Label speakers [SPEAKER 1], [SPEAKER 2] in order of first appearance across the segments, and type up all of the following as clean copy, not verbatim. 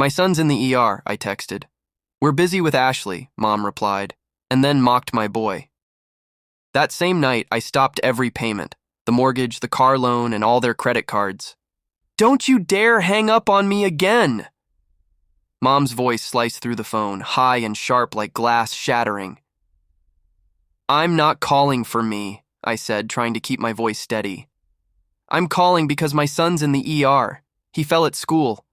[SPEAKER 1] My son's in the ER, I texted. We're busy with Ashley, Mom replied, and then mocked my boy. That same night, I stopped every payment, the mortgage, the car loan, and all their credit cards. Don't you dare hang up on me again! Mom's voice sliced through the phone, high and sharp like glass shattering. I'm not calling for me, I said, trying to keep my voice steady. I'm calling because my son's in the ER. He fell at school.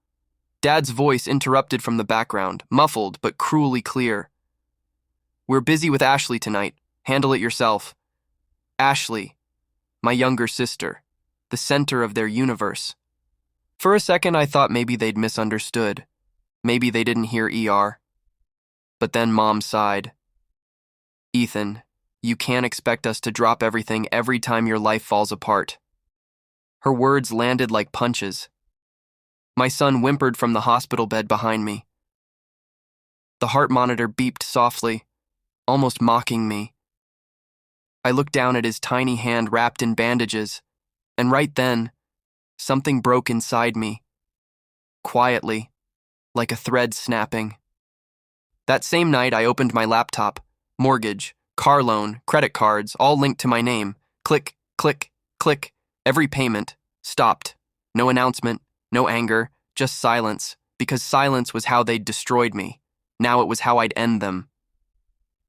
[SPEAKER 1] Dad's voice interrupted from the background, muffled but cruelly clear. We're busy with Ashley tonight. Handle it yourself. Ashley, my younger sister, the center of their universe. For a second, I thought maybe they'd misunderstood. Maybe they didn't hear ER. But then Mom sighed. Ethan, you can't expect us to drop everything every time your life falls apart. Her words landed like punches. My son whimpered from the hospital bed behind me. The heart monitor beeped softly, almost mocking me. I looked down at his tiny hand wrapped in bandages, and right then, something broke inside me. Quietly, like a thread snapping. That same night, I opened my laptop. Mortgage, car loan, credit cards, all linked to my name. Click, click, click. Every payment stopped. No announcement, no anger, just silence, because silence was how they'd destroyed me. Now it was how I'd end them.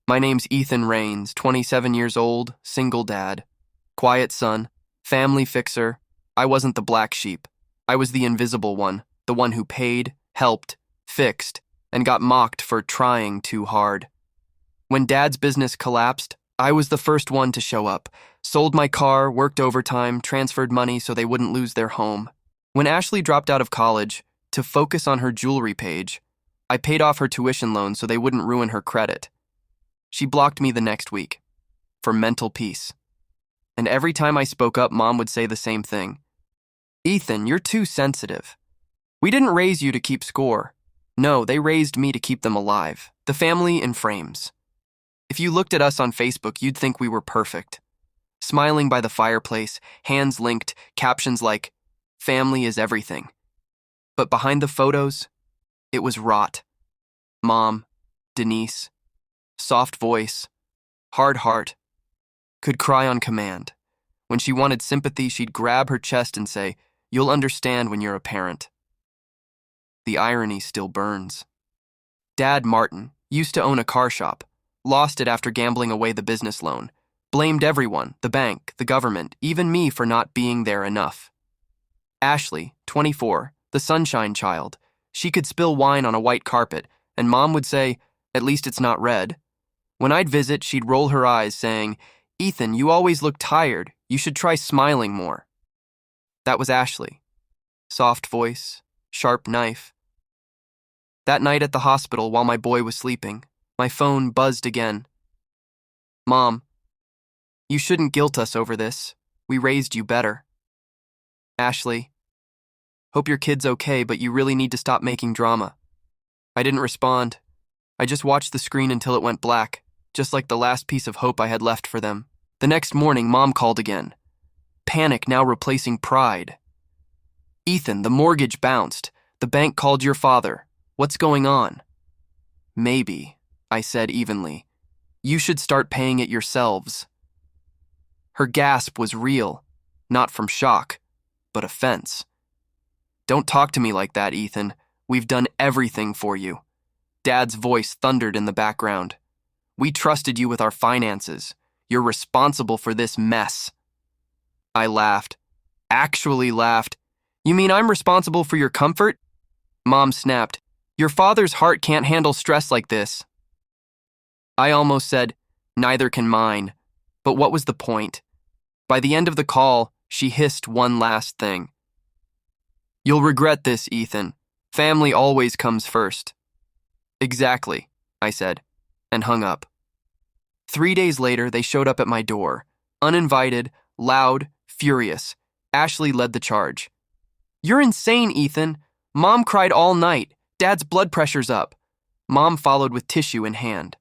[SPEAKER 1] My name's Ethan Rains, 27 years old, single dad. Quiet son, family fixer. I wasn't the black sheep. I was the invisible one, the one who paid, helped, fixed, and got mocked for trying too hard. When Dad's business collapsed, I was the first one to show up. Sold my car, worked overtime, transferred money so they wouldn't lose their home. When Ashley dropped out of college to focus on her jewelry page, I paid off her tuition loan so they wouldn't ruin her credit. She blocked me the next week, for mental peace. And every time I spoke up, Mom would say the same thing. Ethan, you're too sensitive. We didn't raise you to keep score. No, they raised me to keep them alive. The family in frames. If you looked at us on Facebook, you'd think we were perfect. Smiling by the fireplace, hands linked, captions like, family is everything. But behind the photos, it was rot. Mom, Denise, soft voice, hard heart, could cry on command. When she wanted sympathy, she'd grab her chest and say, you'll understand when you're a parent. The irony still burns. Dad Martin used to own a car shop, lost it after gambling away the business loan, blamed everyone, the bank, the government, even me for not being there enough. Ashley, 24, the sunshine child, she could spill wine on a white carpet, and Mom would say, at least it's not red. When I'd visit, she'd roll her eyes, saying, Ethan, you always look tired. You should try smiling more. That was Ashley. Soft voice, sharp knife. That night at the hospital, while my boy was sleeping, my phone buzzed again. Mom, you shouldn't guilt us over this. We raised you better. Ashley, hope your kid's okay, but you really need to stop making drama. I didn't respond. I just watched the screen until it went black, just like the last piece of hope I had left for them. The next morning, Mom called again. Panic now replacing pride. Ethan, the mortgage bounced. The bank called your father. What's going on? Maybe, I said evenly. You should start paying it yourselves. Her gasp was real, not from shock, but offense. Don't talk to me like that, Ethan. We've done everything for you. Dad's voice thundered in the background. We trusted you with our finances. You're responsible for this mess. I laughed. Actually laughed. You mean I'm responsible for your comfort? Mom snapped. Your father's heart can't handle stress like this. I almost said, neither can mine. But what was the point? By the end of the call, she hissed one last thing. You'll regret this, Ethan. Family always comes first. Exactly, I said, and hung up. 3 days later, they showed up at my door. Uninvited, loud, furious. Ashley led the charge. You're insane, Ethan. Mom cried all night. Dad's blood pressure's up. Mom followed with tissue in hand.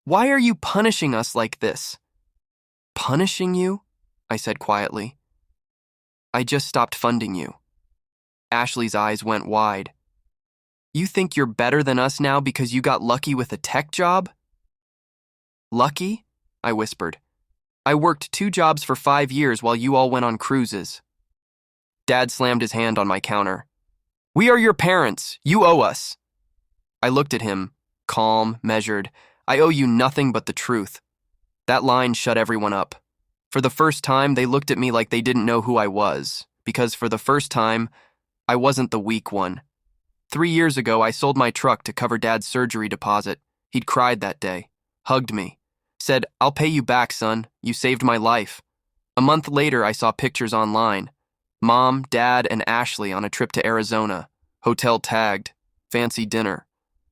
[SPEAKER 1] Why are you punishing us like this? Punishing you? I said quietly. I just stopped funding you. Ashley's eyes went wide. You think you're better than us now because you got lucky with a tech job? Lucky? I whispered. I worked 2 jobs for 5 years while you all went on cruises. Dad slammed his hand on my counter. We are your parents. You owe us. I looked at him, calm, measured. I owe you nothing but the truth. That line shut everyone up. For the first time, they looked at me like they didn't know who I was, because for the first time, I wasn't the weak one. 3 years ago, I sold my truck to cover Dad's surgery deposit. He'd cried that day, hugged me, said, I'll pay you back, son. You saved my life. A month later, I saw pictures online. Mom, Dad, and Ashley on a trip to Arizona. Hotel tagged. Fancy dinner.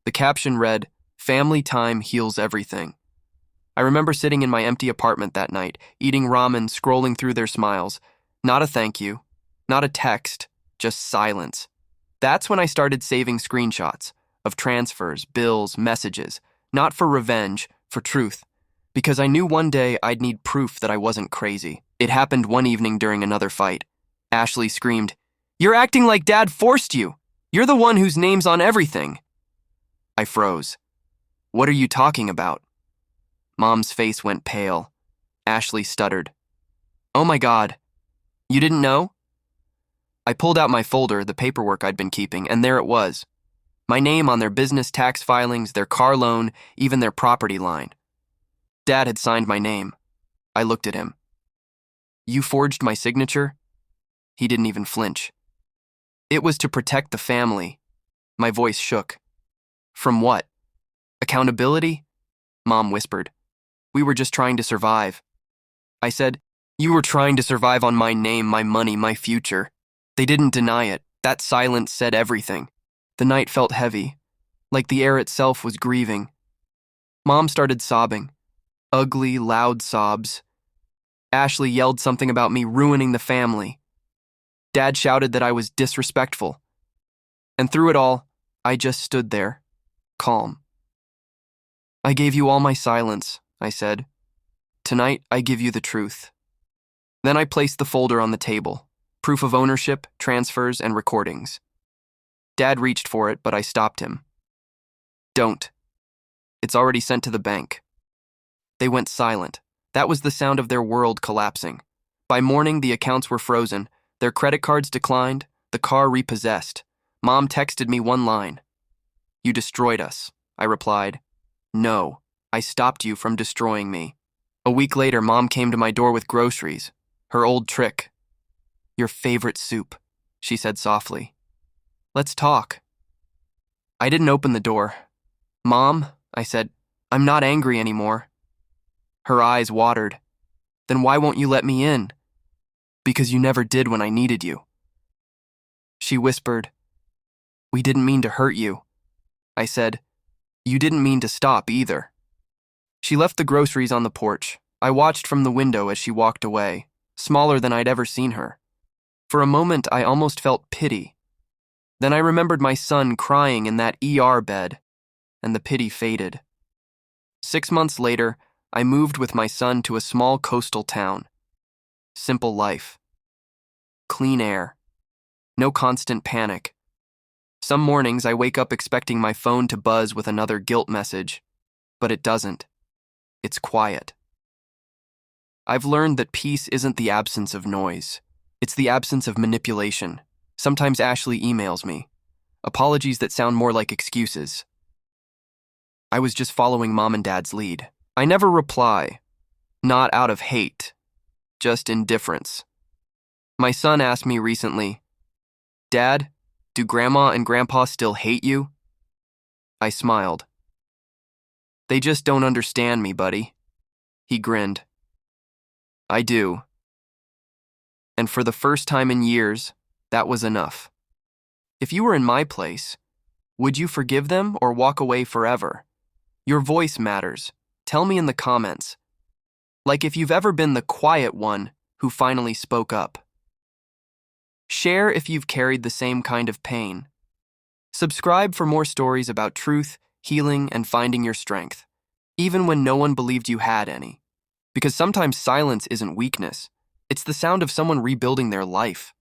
[SPEAKER 1] The caption read, Family time heals everything. I remember sitting in my empty apartment that night, eating ramen, scrolling through their smiles. Not a thank you. Not a text. Just silence. That's when I started saving screenshots of transfers, bills, messages. Not for revenge, for truth. Because I knew one day I'd need proof that I wasn't crazy. It happened one evening during another fight. Ashley screamed, You're acting like Dad forced you. You're the one whose name's on everything. I froze. What are you talking about? Mom's face went pale. Ashley stuttered. Oh my God. You didn't know? I pulled out my folder, the paperwork I'd been keeping, and there it was. My name on their business tax filings, their car loan, even their property line. Dad had signed my name. I looked at him. You forged my signature? He didn't even flinch. It was to protect the family. My voice shook. From what? Accountability? Mom whispered. We were just trying to survive. I said, You were trying to survive on my name, my money, my future. They didn't deny it. That silence said everything. The night felt heavy, like the air itself was grieving. Mom started sobbing. Ugly, loud sobs. Ashley yelled something about me ruining the family. Dad shouted that I was disrespectful. And through it all, I just stood there, calm. I gave you all my silence, I said. Tonight, I give you the truth. Then I placed the folder on the table, proof of ownership, transfers, and recordings. Dad reached for it, but I stopped him. Don't. It's already sent to the bank. They went silent. That was the sound of their world collapsing. By morning, the accounts were frozen. Their credit cards declined, the car repossessed. Mom texted me one line. You destroyed us, I replied. No, I stopped you from destroying me. A week later, Mom came to my door with groceries. Her old trick. Your favorite soup, she said softly. Let's talk. I didn't open the door. Mom, I said, I'm not angry anymore. Her eyes watered. Then why won't you let me in? Because you never did when I needed you. She whispered, We didn't mean to hurt you. I said, You didn't mean to stop either. She left the groceries on the porch. I watched from the window as she walked away, smaller than I'd ever seen her. For a moment, I almost felt pity. Then I remembered my son crying in that ER bed, and the pity faded. 6 months later, I moved with my son to a small coastal town. Simple life. Clean air. No constant panic. Some mornings I wake up expecting my phone to buzz with another guilt message, but it doesn't. It's quiet. I've learned that peace isn't the absence of noise. It's the absence of manipulation. Sometimes Ashley emails me. Apologies that sound more like excuses. I was just following Mom and Dad's lead. I never reply. Not out of hate. Just indifference. My son asked me recently, Dad, do Grandma and Grandpa still hate you? I smiled. They just don't understand me, buddy. He grinned. I do. And for the first time in years, that was enough. If you were in my place, would you forgive them or walk away forever? Your voice matters. Tell me in the comments. Like if you've ever been the quiet one who finally spoke up. Share if you've carried the same kind of pain. Subscribe for more stories about truth, healing, and finding your strength, even when no one believed you had any. Because sometimes silence isn't weakness. It's the sound of someone rebuilding their life.